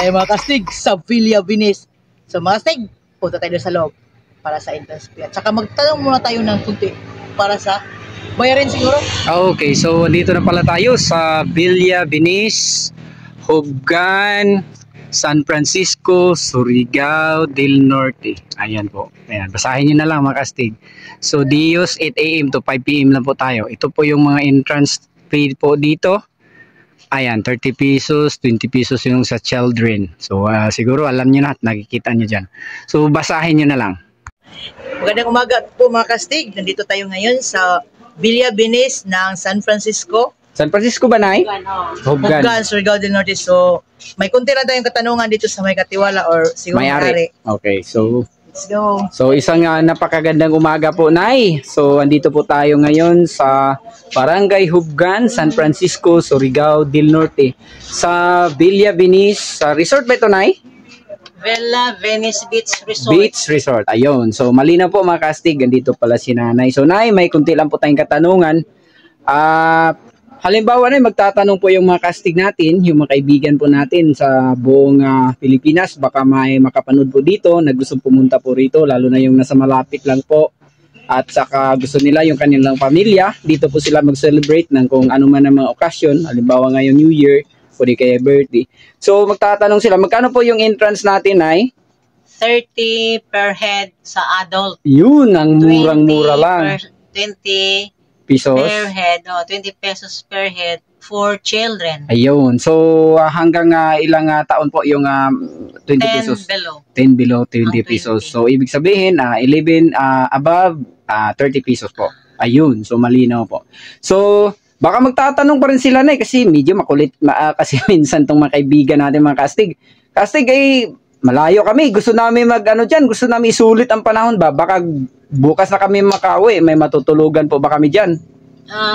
tayo mga kastig sa Villa Venice. So mga kastig, punta tayo sa loob para sa entrance fee. At saka magtanong muna tayo ng kunti para sa bayarin siguro. Okay, so dito na pala tayo sa Villa Venice, Hubgan, San Francisco, Surigao del Norte. Ayan po. Ayan, basahin nyo na lang mga kastig. So Dios 8 AM to 5 PM lang po tayo. Ito po yung mga entrance fee po dito. Ayan, 30 pesos, 20 pesos yung sa children. So siguro alam nyo na at nakikita nyo dyan. So basahin nyo na lang. Magandang umaga po mga kastig. Nandito tayo ngayon sa Villa Venice ng San Francisco. San Francisco ba, Nay? Hubgan, Surigao del Norte. So may kunti lang tayong katanungan dito sa may katiwala or siguro may-ari. Okay, so let's go. So isang napakagandang umaga po, Nay. So andito po tayo ngayon sa Barangay Hubgan, San Francisco, Surigao del Norte. Sa Villa Venice, sa resort ba ito, Nay? Villa Venice Beach Resort. Beach Resort, ayun. So malinaw po mga kastig, andito pala si Nanay. So Nay, may kunti lang po tayong katanungan. Halimbawa na magtatanong po yung mga kastig natin, yung mga kaibigan po natin sa buong Pilipinas, baka may makapanood po dito, na gusto pumunta po rito, lalo na yung nasa malapit lang po. At saka gusto nila yung kanilang pamilya, dito po sila mag-celebrate ng kung ano man ang mga okasyon, halimbawa ngayon New Year, o di kaya birthday. So magtatanong sila, magkano po yung entrance natin, ay? 30 per head sa adult. Yun, ang murang-mura lang. 20 pesos per head, 20 pesos per head for children. Ayun. So hanggang ilang taon po yung 20 pesos? 10 below 20 pesos. So ibig sabihin 11 above 30 pesos po. Ayun. So malinaw po. So baka magtatanong pa rin sila na kasi medyo makulit kasi minsan tong mga kaibigan natin mga kastig. Kastig ay malayo kami. Gusto namin diyan, gusto namin isulit ang panahon ba? Baka bukas na kami makauwi, may matutulugan po ba kami diyan?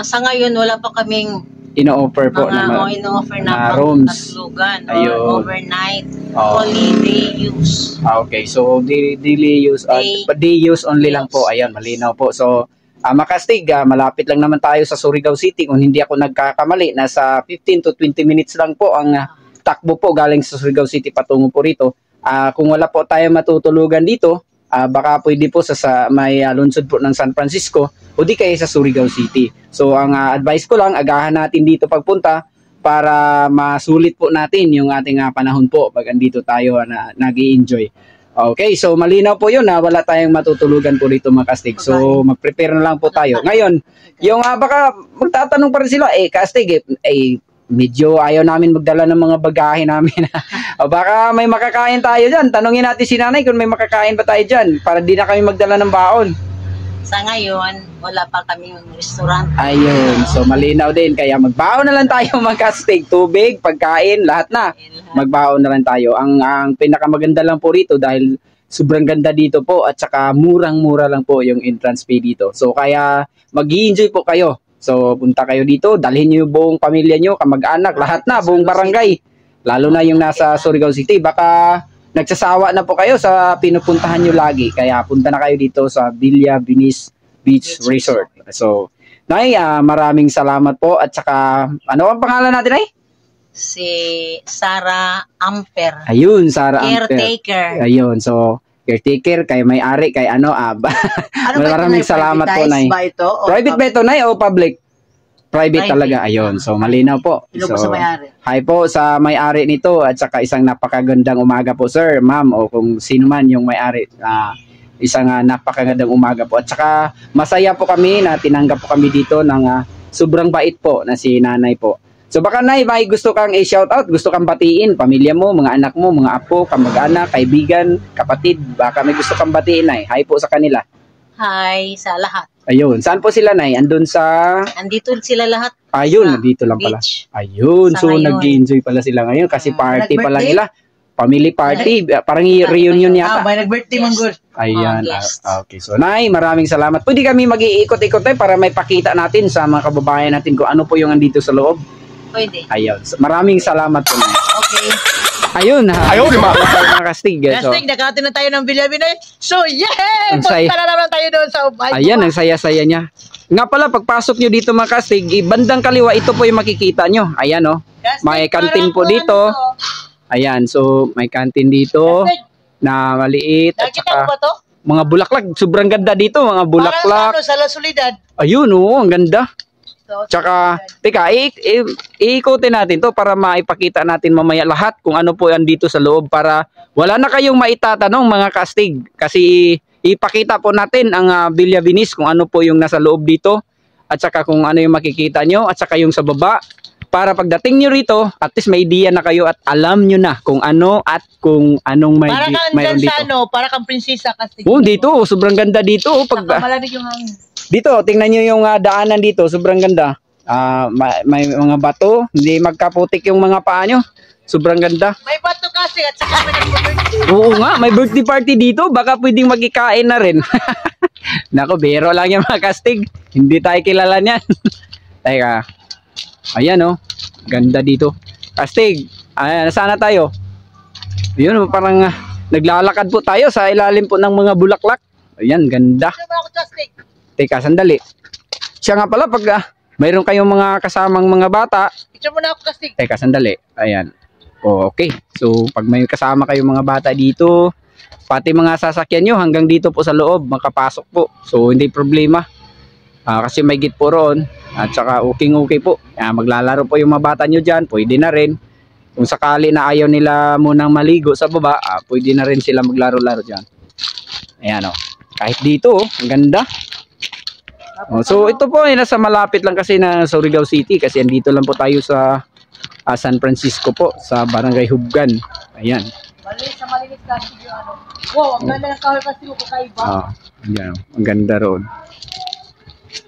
Sa ngayon wala pa kaming ino-offer po ino-offer na rooms. Natulugan or overnight. Only day use. Okay, so daily use, day use only lang po. Ayun, malinaw po. So makastig, malapit lang naman tayo sa Surigao City. Kung hindi ako nagkakamali, nasa 15 to 20 minutes lang po ang takbo po galing sa Surigao City patungo po rito. Kung wala po tayo matutulugan dito, baka pwede po sa may lungsod po ng San Francisco o di kaya sa Surigao City. So ang advice ko lang, agahan natin dito pagpunta para masulit po natin yung ating panahon po pag andito tayo na nag-i-enjoy. Okay, so malinaw po yun na wala tayong matutulugan po rito mga kastig. So mag-prepare na lang po tayo. Ngayon, yung baka magtatanong pa rin sila, kastig, medyo ayaw namin magdala ng mga bagahe namin. O baka may makakain tayo dyan. Tanungin natin si Nanay kung may makakain ba tayo dyan para di na kami magdala ng baon. Sa ngayon, wala pa kami yung restaurant. Ayun, so malinaw din. Kaya magbaon na lang tayo mga kastig. Tubig, pagkain, lahat na. Magbaon na lang tayo. Ang pinakamaganda lang po rito dahil sobrang ganda dito po at saka murang-mura lang po yung entrance fee dito. So kaya mag-i-enjoy po kayo. So punta kayo dito, dalhin niyo yung buong pamilya niyo, kamag-anak, lahat na, buong barangay. Lalo na yung nasa Surigao City, baka nagsasawa na po kayo sa pinupuntahan nyo lagi. Kaya punta na kayo dito sa Villa Venice Beach Resort. So, Nay, maraming salamat po. At saka, ano ang pangalan natin, Nay? Si Sarah Amper. Ayun, Sarah Caretaker. Amper. Ayun, so, caretaker, kay may-ari, kay maraming salamat po, Nay. Private ba ito, Nay, o public? Private talaga, ayun. So, malinaw po. So, sa may-ari. Hi po sa may-ari nito at saka isang napakagandang umaga po, sir, ma'am, o kung sino man yung may-ari. Isang napakagandang umaga po. At saka masaya po kami na tinanggap po kami dito ng sobrang bait po na si Nanay po. So, baka Nay, may gusto kang i-shout out, gusto kang batiin, pamilya mo, mga anak mo, mga apo, kamag-anak, kaibigan, kapatid, baka may gusto kang batiin, Nay. Hi po sa kanila. Hi sa lahat. Ayun, saan po sila, Nay? Andun sa... Andito sila lahat. Ayun, nandito lang pala. Ayun, so nag-enjoy pala sila ngayon kasi party pala nila. Family party, parang reunion yata. May nag-birthday man good. Ayan, okay. So, Nay, maraming salamat. Pwede kami mag-iikot-ikot para may pakita natin sa mga kababayan natin kung ano po yung andito sa loob. Pwede. Ayun, maraming salamat po, Nay. Okay. Ayun, ayaw di mga kastig. Kastig, nakatin na tayo ng Villa Venice. So, yay! Punta na naman tayo doon sa Ubay. Ayan, ang saya-saya niya. Nga pala, pagpasok nyo dito mga kastig, bandang kaliwa, ito po yung makikita nyo. Ayan, may kantin po dito. Ayan, so may canteen dito Kastig, na maliit at nakita mo ba saka to? mga bulaklak. Sobrang ganda dito, mga Parang bulaklak. ano, sa La Soledad. Ayun, oo, ang ganda. So, Tsaka, teka, iikutin natin to para maipakita natin mamaya lahat kung ano po yan dito sa loob para wala na kayong maitatanong mga kastig. Kasi ipakita po natin ang Villa Vinis kung ano po yung nasa loob dito at saka kung ano yung makikita nyo at saka yung sa baba. Para pagdating nyo rito, at least may idea na kayo at alam nyo na kung ano at kung anong para kang mayroon dyan dito. sa ano, para kang prinsesa Kastig. Oh, dito, sobrang ganda dito. Pag, Malamig yung hangin. dito, tingnan nyo yung daanan dito, sobrang ganda. May mga bato, hindi magkaputik yung mga paa nyo. Sobrang ganda. May bato kasi at saka may nag-birthday. Oo nga, may birthday party dito. Baka pwedeng magkikain na rin. Nako, biro lang yung mga kastig. Hindi tayo kilala niyan. Teka. Ayan oh. Ganda dito. Kastig. Ayan, nasana tayo? Yun, parang naglalakad po tayo sa ilalim po ng mga bulaklak. Ayan, ganda. Ano ba ako, Kastig? Teka, sandali. Siya nga pala, pag mayroon kayong mga kasamang mga bata. Picture mo na ako, Kastig. Teka, sandali. Ayan. Oh, okay. So, pag may kasama kayong mga bata dito, pati mga sasakyan nyo hanggang dito po sa loob, makapasok po. So, hindi problema. Kasi may gate po roon. At saka okay po. Maglalaro po yung mga bata nyo dyan. Pwede na rin. Kung sakali na ayaw nila munang maligo sa baba, pwede na rin sila maglaro-laro dyan. Ayan o. Kahit dito, ang ganda. So ito po ay nasa malapit lang kasi na Surigao City. Kasi andito lang po tayo sa San Francisco po. Sa Barangay Hubgan. Ayan. Sa malinis Kastig yung ano. Wow, ang ganda ng kahoy Kastig ko kakaiba. Ayan. Ang ganda roon.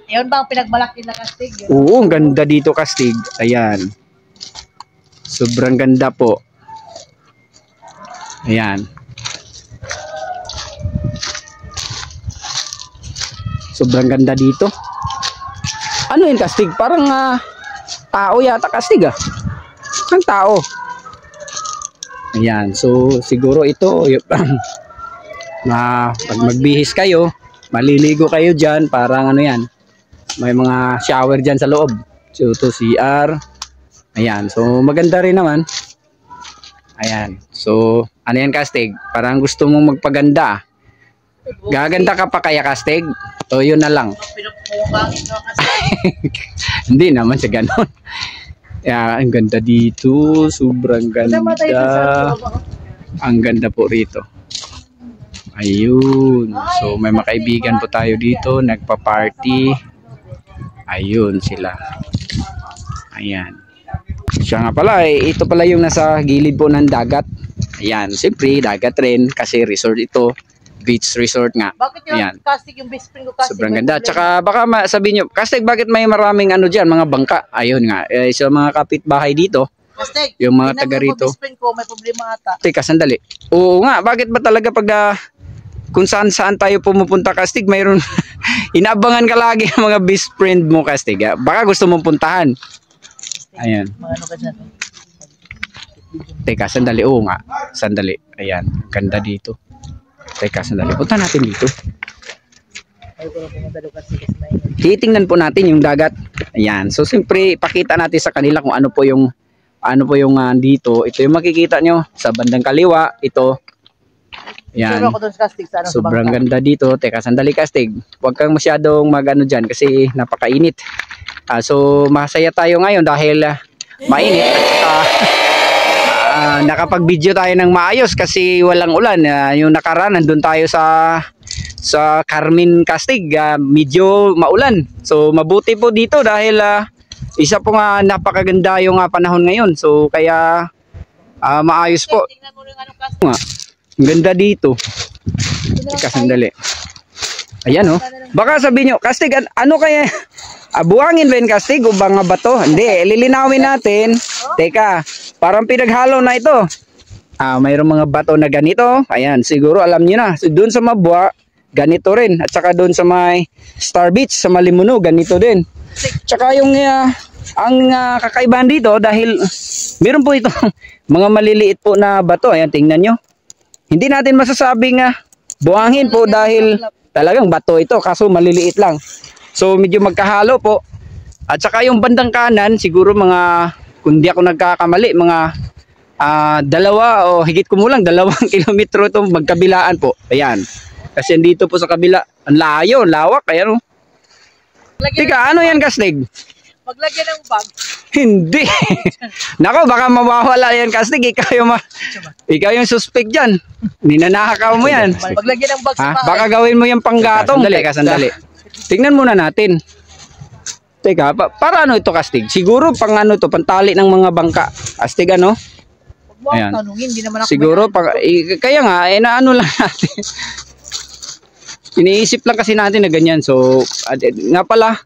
Yun ba ang pinagmalaki na Kastig? Oo, ang ganda dito Kastig. Ayan. Sobrang ganda po. Ayan. Sobrang ganda dito. Ano yun Kastig? Parang tao yata Kastig ah. Ang tao. Ayan. So siguro ito pag magbihis kayo, maliligo kayo dyan. Parang ano yan. May mga shower dyan sa loob. So ito CR. Ayan. So maganda rin naman. Ayan. So ano yan Kastig? Parang gusto mong magpaganda. Gaganda ka pa kaya Kastig? O yun na lang. Pinupungangin mo Kastig. Hindi naman siya ganon. Yeah, ang ganda dito. Sobrang ganda. Ang ganda po rito. Ayun. So may mga kaibigan po tayo dito. Nagpa-party. Ayun sila. Ayan. Siya nga pala, ito pala yung nasa gilid po ng dagat. Ayan, siyempre dagat rin kasi resort ito. Beach resort nga. Bakit yung Ayan. Kastig yung best friend ko Kastig? Sobrang ganda. Tsaka baka sabihin nyo, Kastig bakit may maraming ano dyan, mga bangka? Ayun nga, sa mga kapitbahay dito, Kastig, yung mga taga rito. best friend ko, may problema ata. Teka, sandali. Oo nga, bakit ba talaga pag kung saan tayo pumupunta Kastig, mayroon inaabangan ka lagi ng mga best friend mo Kastig. Baka gusto mong puntahan. Ayan. Mga ano ka dyan? Teka, sandali. Oo nga. Sandali. Ayan. Ganda dito. Teka, sandali. Punta natin dito. Ayaw ko na pumunta doon kasi may... Titingnan po natin yung dagat. Ayan. So, siyempre, pakita natin sa kanila kung ano po yung dito. Ito yung makikita nyo sa bandang kaliwa. Ito. Ayan. Siguro ako doon sa Kastig sa ano, Sobrang sa bangka. ganda dito. Teka, sandali Kastig. Huwag kang masyadong mag-ano dyan kasi napakainit. So, masaya tayo ngayon dahil mainit. Nakapag-video tayo ng maayos kasi walang ulan. Yung nakaraan, nandun tayo sa Carmen Kastig. Medyo maulan. So, mabuti po dito dahil isa po nga napakaganda yung panahon ngayon. So, kaya maayos po. Tingnan mo rin anong Kastig. Ang ganda dito. Teka, sandali. Ayan oh. Baka sabihin nyo, Kastig, ano kaya? Buhangin ba yun Kastig o mga bato? Hindi, lilinawin natin. Teka, parang pinaghalo na ito. Mayroong mga bato na ganito. Ayan, siguro alam nyo na. So, doon sa Mabua, ganito rin. At saka doon sa may Star Beach, sa Malimuno, ganito din. Tsaka yung ang kakaibahan dito dahil meron po ito mga maliliit po na bato. Ayan, tingnan nyo. Hindi natin masasabing buhangin po dahil talagang bato ito kaso maliliit lang. So medyo magkahalo po. At saka yung bandang kanan siguro mga, kung di ako nagkakamali, mga dalawa o higit kumulang 2 kilometro itong magkabilaan po. Ayan. Kasi dito po sa kabila, ang layo, lawak. Ayan o. Tika, ano yan Kastig? Maglagyan ng bag. Hindi. Nako, baka mawawala yan Kastig. Ikaw yung suspect dyan. Ninanakaw mo yan. Maglagyan ng bag sa bahay. Baka gawin mo yung panggatong. Sandali. Tingnan muna natin. Teka, para ano ito Kastig? Siguro pang ano to, pantali ng mga bangka. Kastig ano? Ayan. Tanungin, hindi naman ako siguro kaya nga naano lang natin. Iniisip lang kasi natin na ganyan. So nga pala,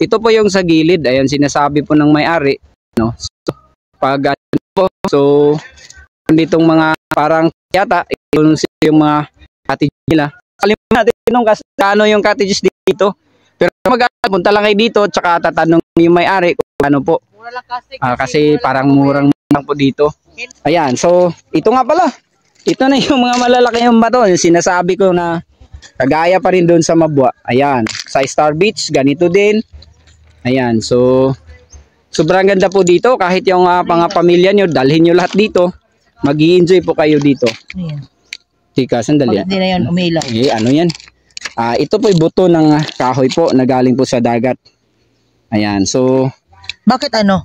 ito po yung sa gilid. Ayan, sinasabi po ng may-ari, no? So, pag so ditong mga parang yata yung mga cottage nila. Kalimutan natin ano yung cottages dito. Pero punta lang kayo dito tsaka tatanong yung may-ari kung ano po. Mura lang kasi parang murang lang po dito. Ayan, so ito nga pala. Ito na yung mga malalaki yung bato. Yung sinasabi ko na kagaya pa rin doon sa Mabua. Ayan, sa Star Beach, ganito din. Ayan, so sobrang ganda po dito. Kahit yung mga pamilya nyo, dalhin nyo lahat dito. Mag-i-enjoy po kayo dito. Ayan. Tika, sandali. Hindi na yan, umilaw. Ano yan? Ito po yung buto ng kahoy po na galing po sa dagat. Ayan, so bakit ano?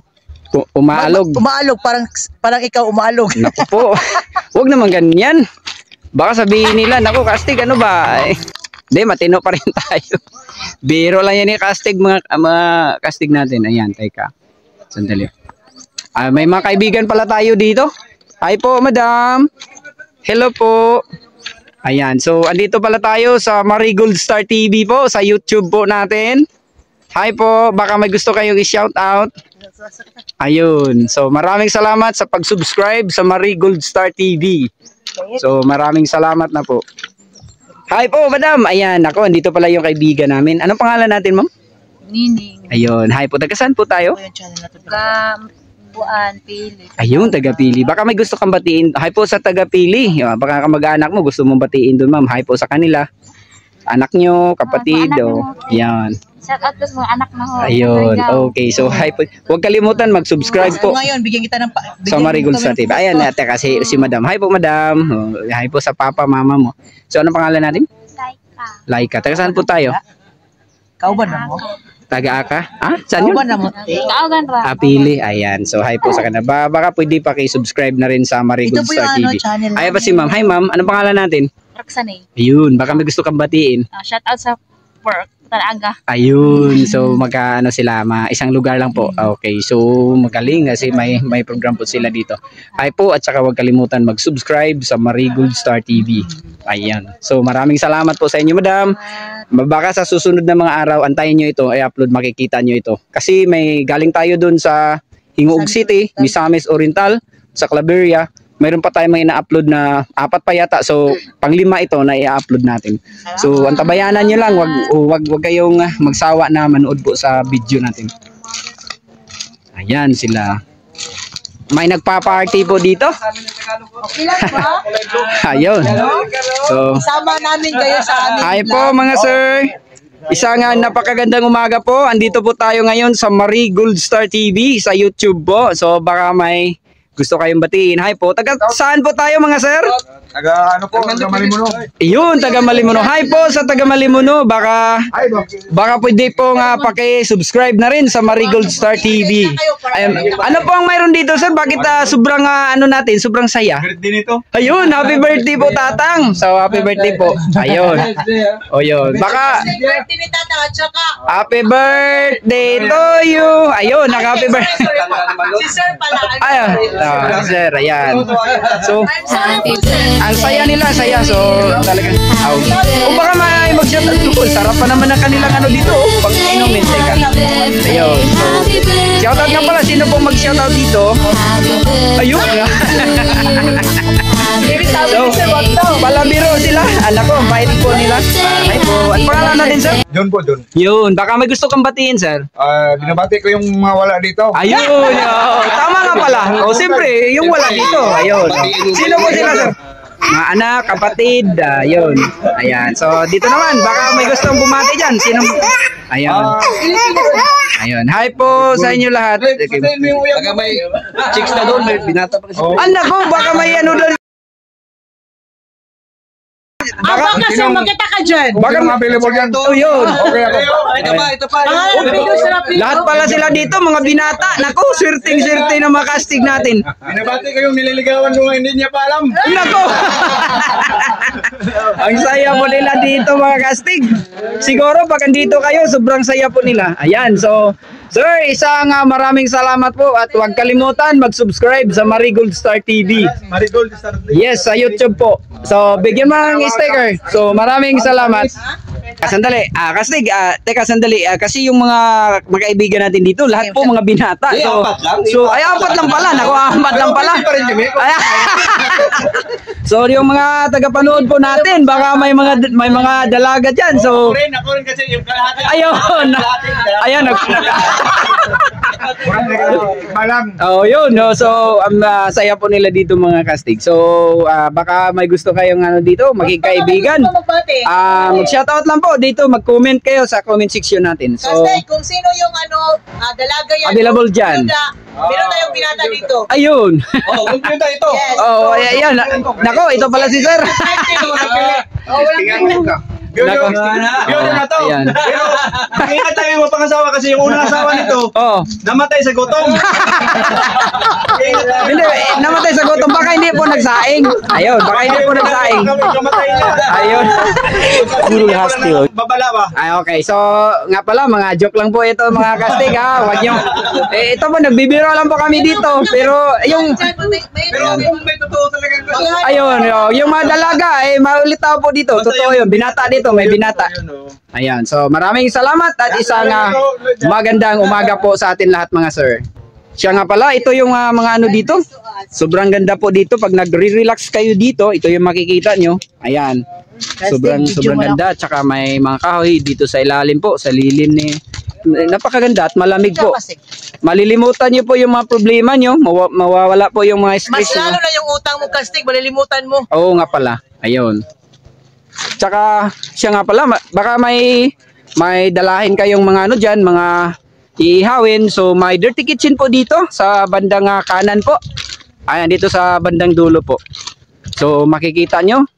Umaalog. Umaalog, parang ikaw umaalog. Naku po. Huwag naman ganyan. Baka sabihin nila, naku Kastig, ano ba? Hindi, matino pa rin tayo. Biro lang yan Kastig, mga Kastig natin. Ayan, teka. Sandali. May mga kaibigan pala tayo dito. Hi po, madam. Hello po. Ayan, so andito pala tayo sa Marigold Star TV po, sa YouTube po natin. Hi po, baka may gusto kayong i-shout out. Ayun, so maraming salamat sa pag-subscribe sa Marigold Star TV. So maraming salamat na po. Hi po, madam. Ayan, ako, andito pala yung kaibigan namin. Anong pangalan natin, ma'am? Nining. Ayun, hi po. Taga saan po tayo? Buan, Pili. Ayun, taga Pili. Baka may gusto kang batiin. Hi po sa taga Pili. Baka kamag-anak mo gusto mong batiin doon, ma'am. Hi po sa kanila. Anak nyo, kapatid. Yan. Shout out sa mga anak na ho. Ayun, okay. So, hi po. Huwag kalimutan mag-subscribe po. Ngayon, bigyan kita ng sa Marigold Star TV. Ayan, teka, si madam. Hi po, madam. Hi po sa papa, mama mo. So, anong pangalan natin? Laika. Laika. Taga saan po tayo? Kauban na mo. Taga-Aka? Saan yun? Kauban na mo. Kaugan ra. Pili. Ayan. So, hi po sa kanila. Baka pwede pa kayo-subscribe na rin sa Marigold Star TV. Ayan pa si ma'am. Hi ma'am. Anong pangalan natin? Roxanne. Ayun. Baka may gusto kang batiin. Shout out sa work. Talaga. Ayun. So, magkaano sila? Isang lugar lang po. Okay. So, magaling kasi may program po sila dito. Hi po. At saka huwag kalimutan mag-subscribe sa Marigold Star TV. Ayan. So, maraming salamat po sa inyo, madam. Baka sa susunod na mga araw, antayin nyo ito, i-upload, makikita nyo ito. Kasi may galing tayo dun sa Hingoog City, Misamis Oriental, sa Claveria. Mayroon pa tayo may ina-upload na 4 pa yata. So, pang-5 ito na i-upload natin. So, antabayanan nyo lang. Wag kayong magsawa na manood po sa video natin. Ayan sila. May nagpa-party po dito. Okay lang ba? Ayun. So, isama namin kayo sa amin. hi po mga sir. Isang napakagandang umaga po. Andito po tayo ngayon sa Marigold Star TV sa YouTube po. So baka may gusto kayong batiin. Hi po. Taga saan po tayo mga sir? Taga Malimuno. Ayun, taga Malimuno. Hi po sa taga Malimuno. Baka pwede po nga paki-subscribe na rin sa Marigold Star TV. Ano po ang mayroon dito sir? Bakit sobrang natin, sobrang saya? Birthday nito. Ayun, happy birthday po tatang. So happy birthday po. Ayun. O yun. Baka Birthday ni Tata at saka happy birthday to you. Ayun, happy birthday. si Sir pala. Ayun. Sir, ayan. So, ang saya nila, saya. So, talagang, o baka may mag-shout out ko. Sarap pa naman ang kanilang dito. Pag inumin, teka. Ayun. So, shout out nga pala. Sino pong mag-shout out dito? Ayun. So, palabiro sila. Anak ko, bait po nila. Ay po. At pangalan natin, sir? Doon po, doon. Yun. Baka may gusto kang batiin, sir. Binabati ko yung mga wala dito. Ayun. Tama nga pala. O, siyempre, yung wala dito. Ayun. Sino po sila, sir? mga anak, kapatid, yun. Ayan. So, dito naman, baka may gustong bumati dyan. Sinong... Ayan. Ayun. Hi po sa inyo lahat. Baka may Chicks na doon, may binata pa kasi. Anak ko, baka may ano doon. Baka kasi magkita ka dyan. Baka mga available dyan. Oh, yun. Okay ako. Ito pa. Lahat pala sila dito, mga binata. Naku, swerte na makastig natin. Binabati ko yung nililigawan ko nga hindi niya pa alam. Naku! Ang saya po nila dito, mga kastig. Siguro, pag andito kayo, sobrang saya po nila. Ayan, so... Sir, isang maraming salamat po at huwag kalimutan mag-subscribe sa Marigold Star TV. Marigold Star TV. Yes, sa YouTube po. So, bigyan mo ng sticker. So, maraming salamat. Sandali, kastig, teka sandali, kasi yung mga magkaibigan natin dito, lahat po mga binata. So, apat lang pala. Naku, apat lang pala. So, yung mga tagapanood po natin, baka may mga dalaga dyan. So, Ako rin kasi yung kalahati. ayun. Ayan, Malang. oh, yun. No? So, saya po nila dito mga kastig. So, baka may gusto kayong ano dito, maging kaibigan. Mag-shoutout lang po dito, mag-comment kayo sa comment section natin. So, Kasi kung sino yung dalaga yan. available dyan. Meron tayong binata dito. Ayun. Oh, kumpleto ito. Yes. Oh, ayan. Nako, ito pala si Sir. Nako. Yun na to. Ayan. Pero, ingat tayo yung mapangasawa kasi yung unang asawa nito, Oh. namatay sa gutom. Hindi, namatay sa gutom. Baka hindi po nagsaing. Ayun, baka hindi po nagsaing. Kamatay na. Ayun. Babala ba? Ay, okay. So, nga pala, mga joke lang po ito, mga kastig, ha. Huwag nyo. Ito po, nagbibiro lang po kami dito. Pero, yung... Pero kung may totoo talaga. Ayun, yung mga dalaga, maulit tao po dito. Totoo yun. Binata dito, may binata. Ayan. So, maraming salamat at isang magandang umaga po sa atin lahat, mga sir. Siya nga pala, ito yung mga ano dito. Sobrang ganda po dito. Pag nagre-relax kayo dito, ito yung makikita nyo. Ayan. Sobrang ganda. Tsaka may mga kahoy dito sa ilalim po, sa lilim ni... Napakaganda at malamig po. Malilimutan nyo po yung mga problema nyo. Mawawala po yung mga Mas stress lalo nyo. na yung utang mo, Kastig, malilimutan mo. Oo nga pala. Ayun. Tsaka siya nga pala, baka may dalahin kayong mga ano dyan, mga iihawin. So may dirty kitchen po dito sa bandang kanan po. Ayan, dito sa bandang dulo po. So makikita nyo.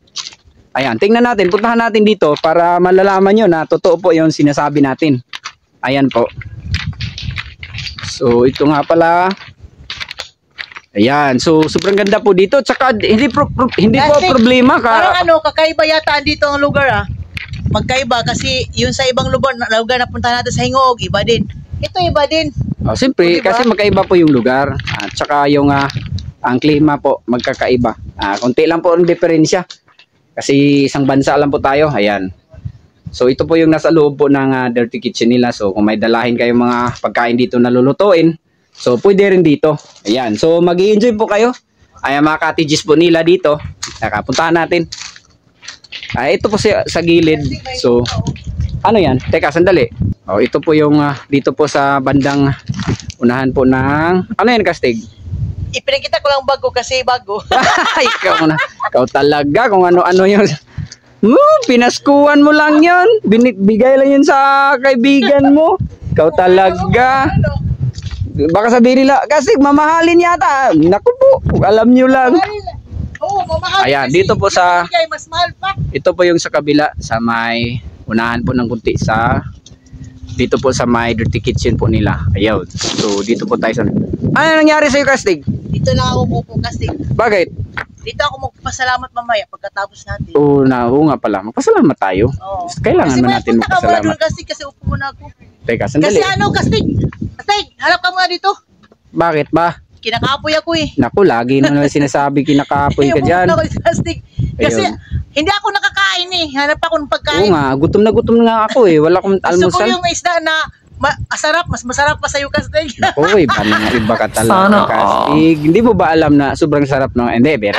Ayan, tingnan natin, puntahan natin dito para malalaman nyo na totoo po yung sinasabi natin. Ayan po. So ito nga pala. Ayan, so sobrang ganda po dito. Tsaka hindi po problema ka. Parang kakaiba yata dito ang lugar Magkaiba kasi yun sa ibang lugar na punta natin sa Hingog, iba din. Ito iba din. Oh, siyempre, Diba? kasi magkaiba po yung lugar. At saka yung ang klima po magkakaiba. Konti lang po ang diferensya. Kasi isang bansa lang po tayo. Ayan. So ito po yung nasa loob po ng dirty kitchen nila. So kung may dalahin kayong mga pagkain dito na lulutuin, so pwede rin dito. Ayan. So mag-i-enjoy po kayo. Ayan, mga cottages po nila dito. Puntahan natin. Ito po sa gilid. So ano yan? Teka, sandali. Oh, ito po yung dito po sa bandang unahan po ng ano yan, Kastig? Ipinakita ko lang bago kasi bago. Ikaw talaga kung ano-ano yung pinaskuhan mo lang yun. Bigay lang yun sa kaibigan mo. Ikaw talaga. Baka sabihin nila, kasi mamahalin yata. Naku po, alam nyo lang. Oo, mamahal. Ayan, dito po sa... Mas mahal pa. Ito po yung sa kabila, sa may unahan po ng kunti sa... Dito po sa may dirty kitchen po nila. Ayaw. So, dito po tayo sa... Ano nangyari sa'yo, Kastig? Dito lang ako po, Kastig. Bakit? Dito ako magpasalamat mamaya pagkatapos natin. Oo nga pala. Magpasalamat tayo. Oo. Kailangan man natin magpasalamat. Kasi upo muna ako. Teka, sandali. Kasi Kastig? Kastig, harap ka muna dito. Bakit ba? Kinakapoy ako Naku, lagi mo na sinasabi kinakapoy ka dyan. Kastig. Kasi Ayun. hindi ako nakakain Hanap ako ng Oo pagkain. nga, gutom na ako Wala akong Gusto ko almusal. yung isda na mas masarap pa sa'yo, Kastig. Naku, iba ka talaga, Kastig. Hindi mo ba alam na sobrang sarap no? Hindi, biro.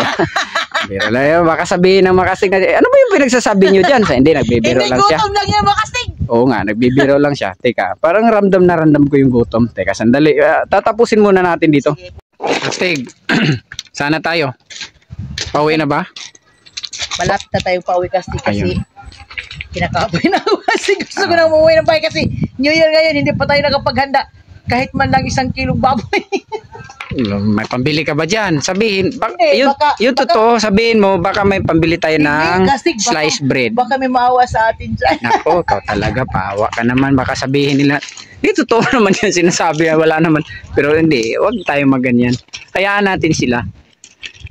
Biro lang yun. Baka sabihin ng makastig na, ano ba yung pinagsasabi nyo dyan? Hindi, nagbibiro Hindi, lang siya. gutom lang yan, Kastig. Oo nga, nagbibiro lang siya. Teka, parang random ko yung gutom. Teka, sandali. Tatapusin muna natin dito. Kastig, sana tayo. Pauwi na ba? malapit na tayo pauwi kasi Ayun. kinakapoy na ako kasi gusto ko nang umuwi ng bahay kasi New Year ngayon, hindi pa tayo nakapaghanda kahit man lang 1 kilong baboy. May pambili ka ba dyan? Sabihin, Hindi, yun totoo, sabihin mo, baka may pambili tayo ng Kasi baka- sliced bread. Baka may maawa sa atin dyan. Nako, ikaw talaga, pawa ka naman. Baka sabihin nila, di totoo naman yan sinasabi, wala naman. Pero hindi, huwag tayo maganyan. Hayaan natin sila.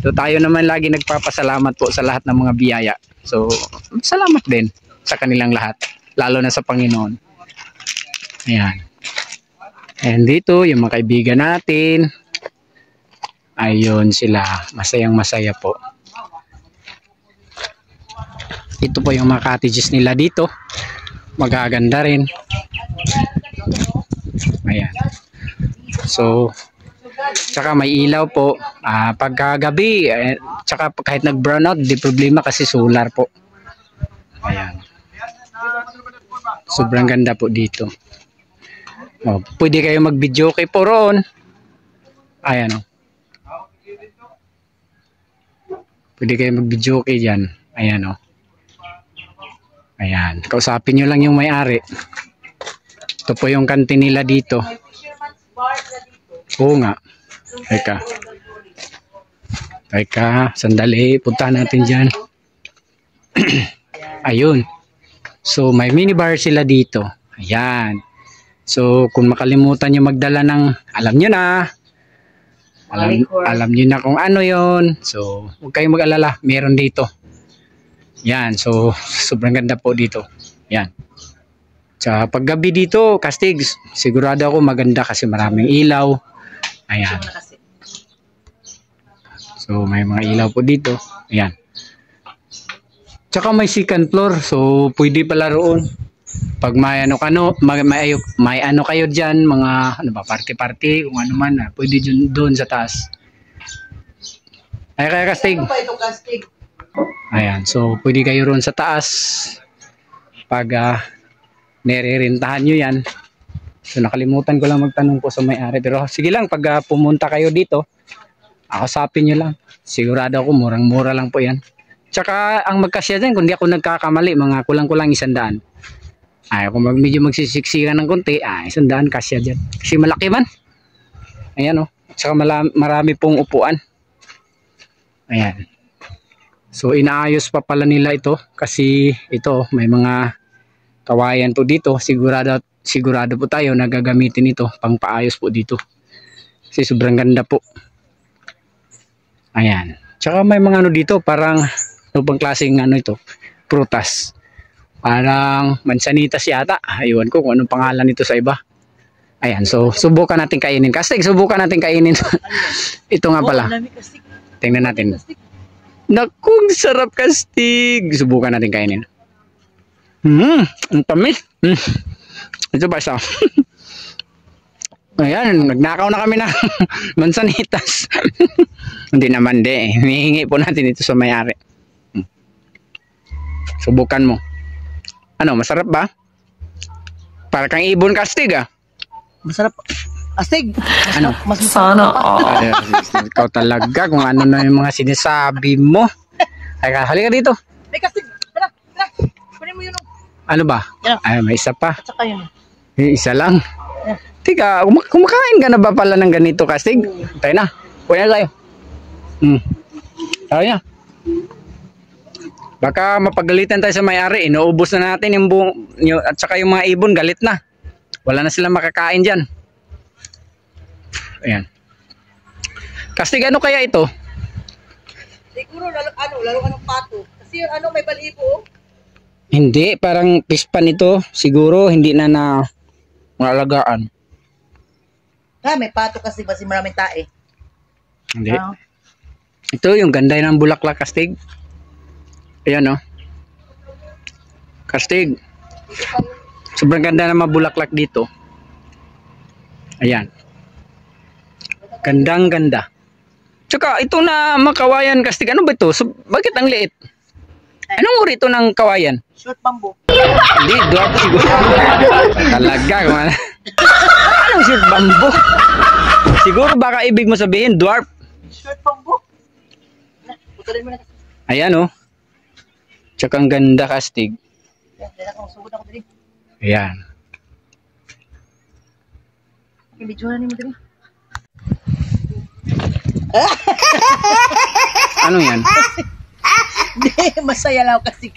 So tayo naman lagi nagpapasalamat po sa lahat ng mga biyaya. So, salamat din sa kanilang lahat. Lalo na sa Panginoon. Ayan. And dito, yung mga kaibigan natin. Ayun sila. Masayang masaya po. Ito po yung mga cottages nila dito. Magaganda rin. Ayan. So, tsaka may ilaw po. Pagkagabi, tsaka kahit nag-brown out, di problema kasi solar po. Ayan. Sobrang ganda po dito. Oh, pwede kayo mag-video kay po roon. Ayan o. Pwede kayo mag-video kay dyan. Ayan o. Ayan. Kausapin nyo lang yung may-ari. Ito po yung kantin nila dito. Oo nga. Teka, sandali. Punta natin dyan. Ayun. So, may minibar sila dito. Ayan. So, kung makalimutan nyo magdala ng, alam nyo na. Alam nyo na kung ano yon. So, huwag kayong mag-alala. Meron dito. Yan. So, sobrang ganda po dito. Yan. Sa paggabi dito, Kastig, sigurado ako maganda kasi maraming ilaw. Ayan. So, may mga ilaw po dito. Ayan. Tsaka may second floor. So, pwede pala roon. Pag may ano may ano kayo diyan, mga ano ba, party kung ano man, pwede doon sa taas. Ay kaya Kastig. Ayan, so pwede kayo roon sa taas. Pag nirerentahan nyo yan. So nakalimutan ko lang magtanong po sa may-ari, pero sige lang pag pumunta kayo dito, kausapin nyo lang. Sigurado ako murang-mura lang po yan. Tsaka ang magkasya dyan, kung di ako nagkakamali, mga kulang-kulang 100. Ay, kung medyo magsisiksikan ng konti, 100 kasya dyan. Kasi malaki man. Ayan o. Tsaka marami pong upuan. Ayan. So, inaayos pa pala nila ito. Kasi ito, may mga kawayan po dito. Sigurado po tayo na gagamitin ito. Pang paayos po dito. Kasi sobrang ganda po. Ayan. Tsaka may mga ano dito, parang ano bang klaseng ano ito? Prutas. Parang mansanitas yata. Aywan ko kung anong pangalan nito sa iba. Ayan, so subukan natin kainin. Kastig, subukan natin kainin. Ito nga pala. Tingnan natin. Naku, sarap Kastig. Subukan natin kainin. Ang tamis. Ito pa isa. Ayan, nagnakaw na kami na mansanitas. Hindi naman hihingi po natin ito sa may-ari. Subukan mo. Ano, masarap ba? Para kang ibon Kastig Masarap. Astig. Ano? Mas sana. Ikaw talaga kung ano na yung mga sinasabi mo. Ay, halika dito. Ay, Kastig. Tara. Kunin mo yun. Ano ba? Yeah. Ay, may isa pa. Tsaka yun. Isa lang. Yeah. Tika, kumakain ka na ba pala ng ganito Kastig? Tayo na. Kuya na tayo. Tayo na. Baka mapagalitan tayo sa may-ari, inuubos na natin yung buong, at saka yung mga ibon, galit na. Wala na silang makakain dyan. Ayan. Kastig, ano kaya ito? Siguro, lalo anong pato. Kasi yung may balibo. Hindi, parang pispan ito. Siguro, hindi na maalagaan. May pato kasi maraming tae. Hindi. Ito, yung ganda ng bulaklak, Kastig. Ayan o. Kastig. Sobrang ganda ng mga bulaklak dito. Ayan. Gandang ganda. Tsaka ito na makawayan Kastig. Ano ba ito? So, bakit ang liit? Anong uri ito ng kawayan? Short bamboo. Hindi, dwarf siguro. Talaga. Anong short bamboo? Siguro baka ibig mo sabihin dwarf. Short bamboo. Putulin mo na. Ayan o. Tsaka ang ganda, kastig. Yan, dala ko, sugod ako dali. Ayan. Ibidyohan niyo mo dali. Ano yan? Hindi, masaya lang kasi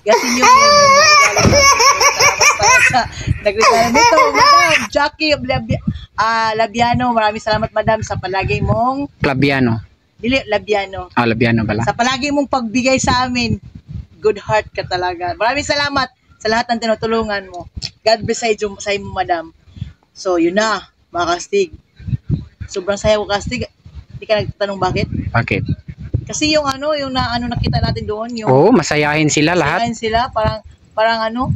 yung nagregalo nito, Madam Jackie Labiano. Maraming salamat, Madam, sa palagi mong Labiano. Labiano. Labiano pala. Sa palagi mong pagbigay sa amin. Good heart ka talaga. Maraming salamat sa lahat ng tinutulungan mo. God bless sa iyo, Madam. So, yun na, mga kastig. Sobrang saya ko, kastig. Hindi ka nagtatanong bakit? Bakit? Kasi yung nakita natin doon, yung Oo, masayahin sila lahat. masayahin sila, parang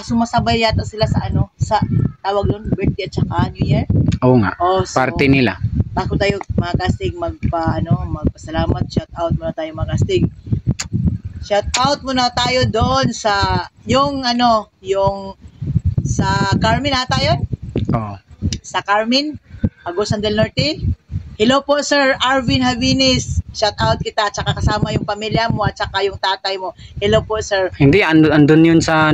sumasabay yata sila sa sa tawag doon, birthday at saka New Year. Oo nga. Oh, so, Party nila. Bago tayo mga kastig magpasalamat, shout out muna tayo mga kastig. Shout out muna tayo doon sa yung sa Carmen ata yun? Oo. Sa Carmen, Agusan del Norte. Hello po, Sir Arvin Havinis. Shout out kita, tsaka kasama yung pamilya mo at saka yung tatay mo. Hello po, Sir. Hindi, andun yun sa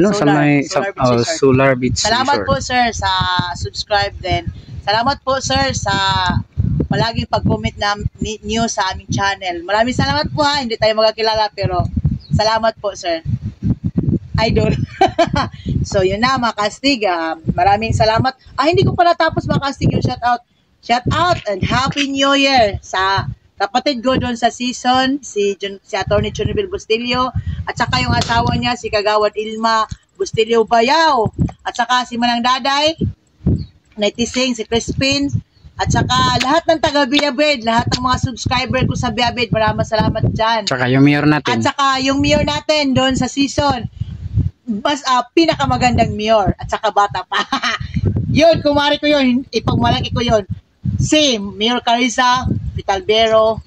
Solar Beach Salamat Resort. po, Sir, sa subscribe din. Salamat po, Sir, sa palaging pag-comment niyo sa aming channel. Maraming salamat po, ha. Hindi tayo magkakilala, pero salamat po, Sir. Idol. So, yun na, mga kastig. Maraming salamat. Hindi ko pala tapos, mga kastig, yung shout out. Shout out and Happy New Year sa kapatid ko doon sa season, si Atty. Chunibel Bustillo, at saka yung asawa niya, si Kagawad Ilma Bustillo Bayaw, at saka si Manang Daday, Naitising, si Crispin, at saka lahat ng taga Biabed, lahat ng mga subscriber ko sa Biabed, maraming salamat dyan. Tsaka yung mayor natin. At saka yung mayor natin doon sa season, pinakamagandang mayor, at saka bata pa. Yun, kumari ko yun, ipagmalaki ko yun. Si Mayor Carissa Vitalbero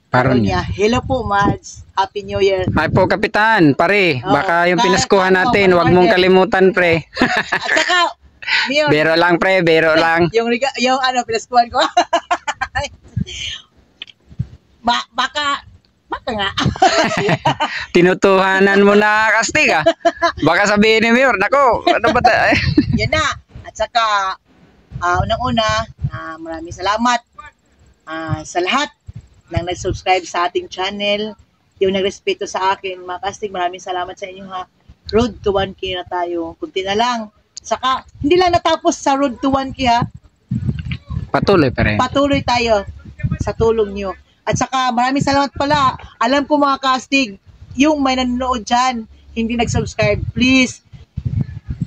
Paronia. Hello po, Mads. Happy New Year. Ay po, Kapitan, pare. Oo. Baka yung Kahit pinaskuhan ano, natin, wag mong kalimutan, pre. At saka, Mayor, Bero lang, pre. Bero lang. yung pinaskuhan ko. Baka nga. Tinutuhanan mo na, kastig, ah. Baka sabihin ni Mayor, nako, ano ba tayo? Yan na. At saka, unang-una, maraming salamat sa lahat ng nag-subscribe sa ating channel, yung nagrespeto sa akin, mga kastig, maraming salamat sa inyo, ha. Road to 1K na tayo. Kunti na lang. Saka, hindi lang natapos sa road to 1K, ha. Patuloy pa rin. Patuloy tayo sa tulong nyo. At saka, maraming salamat pala. Alam ko, mga kastig, yung may nanonood dyan, hindi nag-subscribe, please,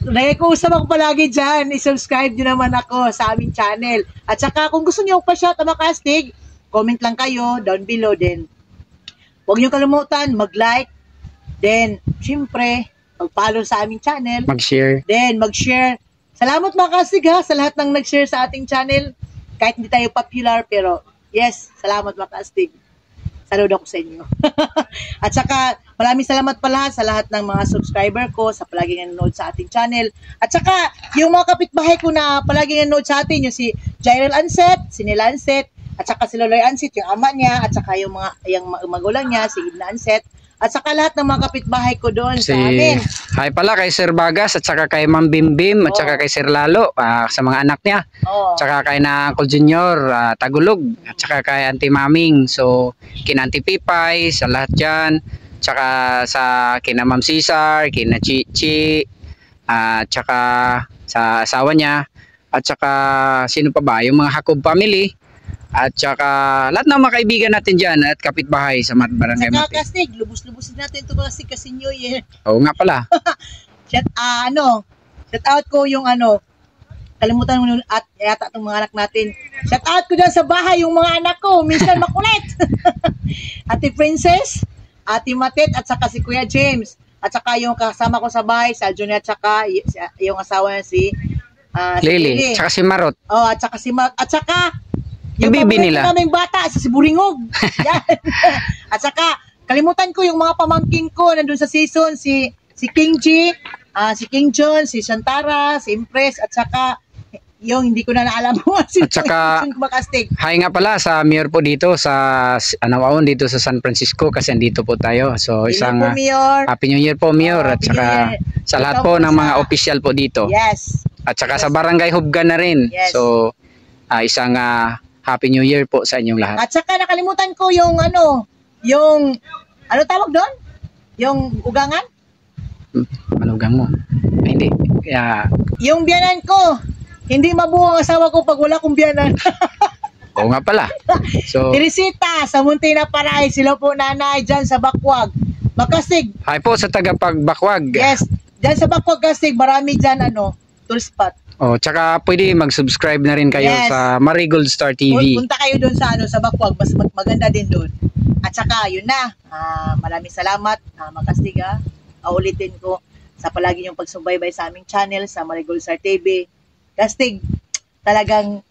nag-uusap ako palagi dyan, i-subscribe nyo naman ako sa aming channel. At saka, kung gusto nyo pa-shout mga kastig, comment lang kayo down below din. Huwag nyo kalimutan, mag-like, then, syempre, mag-follow sa aming channel, Mag-share. then, mag-share. Salamat mga kastig, ha, sa lahat ng nag-share sa ating channel. Kahit hindi tayo popular, pero, yes, salamat mga kastig. Saludo ako sa inyo. At saka, maraming salamat pala sa lahat ng mga subscriber ko sa palaging nanonood sa ating channel. At saka, yung mga kapitbahay ko na palaging nanonood sa atin, yung si Jairel Anset, si Nila Anset, at saka si Loloy Anset, yung ama niya, at saka yung magulang niya, si Idna Anset, at saka lahat ng mga kapitbahay ko doon sa amin. Hi pala kay Sir Bagas, at saka kay Ma'am Bimbim, at saka kay Sir Lalo, sa mga anak niya. Oh. Tsaka kay na Uncle Junior, Tagulog, at saka kay Auntie Maming. So, kina Auntie Pipay, sa lahat dyan. Tsaka sa kina Ma'am Cesar, kina Chichi, at tsaka sa asawa niya, at tsaka sino pa ba? Yung mga Hakob family, at tsaka lahat ng mga kaibigan natin dyan at kapitbahay sa Barangay Saka Mati. kastig, lubos-lubosin natin ito kasi New Year. Oo nga pala. Shout out ko yung kalimutan mo at yata itong mga anak natin. Shout out ko dyan sa bahay yung mga anak ko, minsan makulit. Ate Princess, Ate Matet, at saka si Kuya James. At saka yung kasama ko sa bahay, sa Junior, at saka yung asawa niya si Lily, tsaka si Marot. Oh, at saka si at saka Yung bibi nila. Yung naming bata sa Siburingog. Yan. At saka kalimutan ko yung mga pamangking ko nandun sa season, si King G, si King John, si Shantara, si Impress, at saka yung hindi ko na naalam mo. At saka, Makastig. hi nga pala sa mayor po dito sa dito sa San Francisco kasi andito po tayo. So isang Hello po, Mayor. Happy New Year po Mayor at Happy saka New Year. sa lahat Ikaw po po ng mga sa- official po dito. Yes. At saka sa Barangay Hubgan na rin. Yes. So isang Happy New Year po sa inyong lahat. At saka nakalimutan ko yung ano tawag doon? Yung ugangan? Manugang mo. Ay, hindi. Kaya Yung biyanan ko. Hindi mabuo ang asawa ko pag wala kong biyanan. oo nga pala. So Teresita, sa Munti na Paray, sila po nanay dyan sa Bakwag. Makastig. hi po sa taga Pagbakwag. Yes. Dyan sa Bakwag Kastig, marami dyan tool spot. Oh, tsaka pwede mag-subscribe na rin kayo Yes. sa Marigold Star TV. Punta kayo doon sa sa Bakwag, mas maganda din doon. At saka yun na. Maraming salamat, Makastig ha. Ulitin ko sa palagi yung pagsubaybay sa aming channel sa Marigold Star TV. Kastig, talagang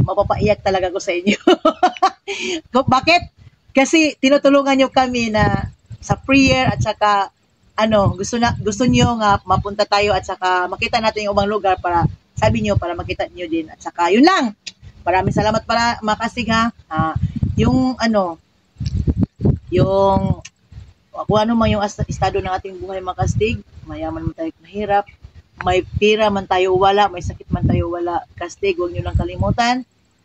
mapapaiyak talaga ko sa inyo. Bakit? Kasi tinutulungan nyo kami na sa prayer at saka gusto niyo nga mapunta tayo at saka makita natin yung ibang lugar para sabi niyo para makita niyo din at saka yun lang. Maraming salamat para Makastig ha. Yung kung ano man yung estado ng ating buhay Makastig, mayaman man tayo mahirap, may pira man tayo wala, may sakit man tayo wala, Kastig, huwag nyo lang kalimutan,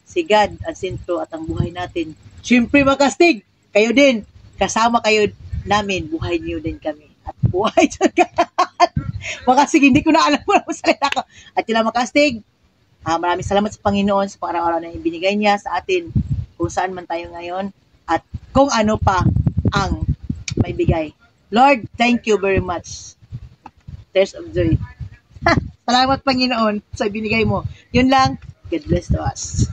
si God ang sentro at ang buhay natin. Siyempre Makastig, kayo din, kasama kayo namin, buhay niyo din kami. At buhay dyan ka. Makastig, hindi ko na alam mo na salita ko. At yun lang Makastig, maraming salamat sa Panginoon sa pang-araw-araw na ibinigay niya sa atin kung saan man tayo ngayon at kung ano pa ang may bigay. Lord, thank you very much. Tears of joy. Salamat Panginoon sa binigay mo. Yun lang. God bless to us.